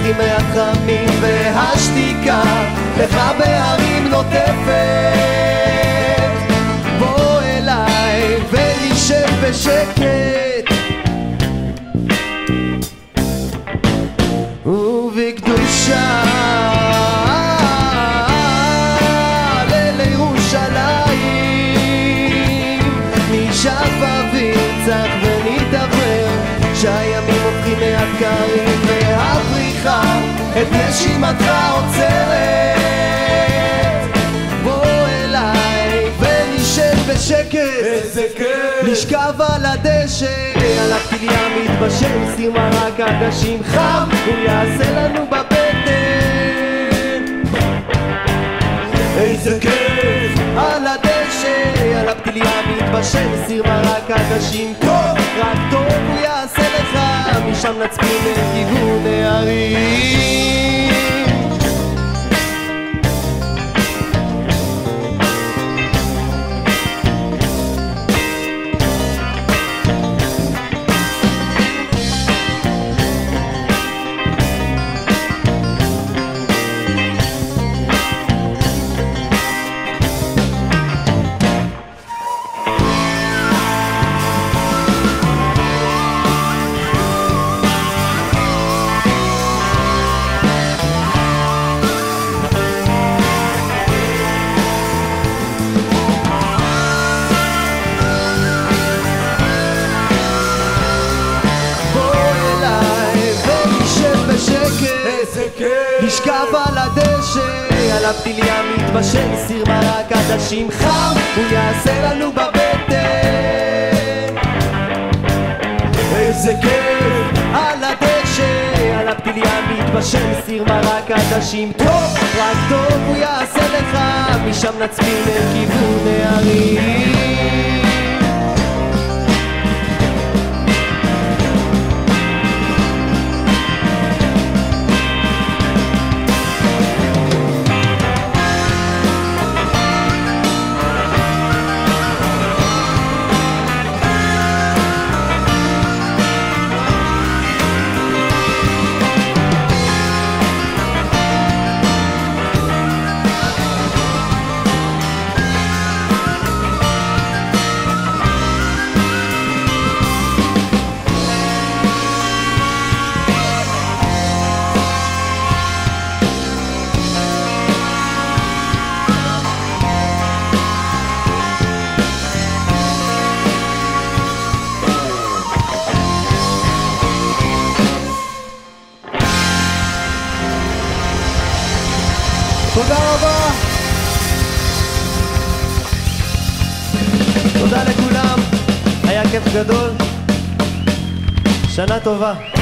הופכים מהחמים והשתיקה לך בהרים נוטפת. בוא אליי ונשב בשקט ובקדושה נשאף אוויר צח ונתעבר שהימים הופכים מהקרים והפריחה את נשימתך עוצרת. בוא אליי ונשב בשקט, איזה כיף לשכב על הדשא. הלכתי לי המתבשל, סיר מרק עדשים חם הוא יעשה לנו בבטן. איזה כיף על הדשא, הלכתי לי המתבשל, סיר מרק עדשים טוב, רק טוב הוא יעשה לך. משם נצפים לכיוון הערים. לשכב על הדשא, הלכתי לי המתבשל, סיר מרק עדשים חם הוא יעשה לנו בבטן. איזה כיף על הדשא, הלכתי לי המתבשל, סיר מרק עדשים טוב, רק טוב הוא יעשה לך. משם נצפים לכיוון הערים. תודה רבה, תודה לכולם, היה כיף גדול, שנה טובה.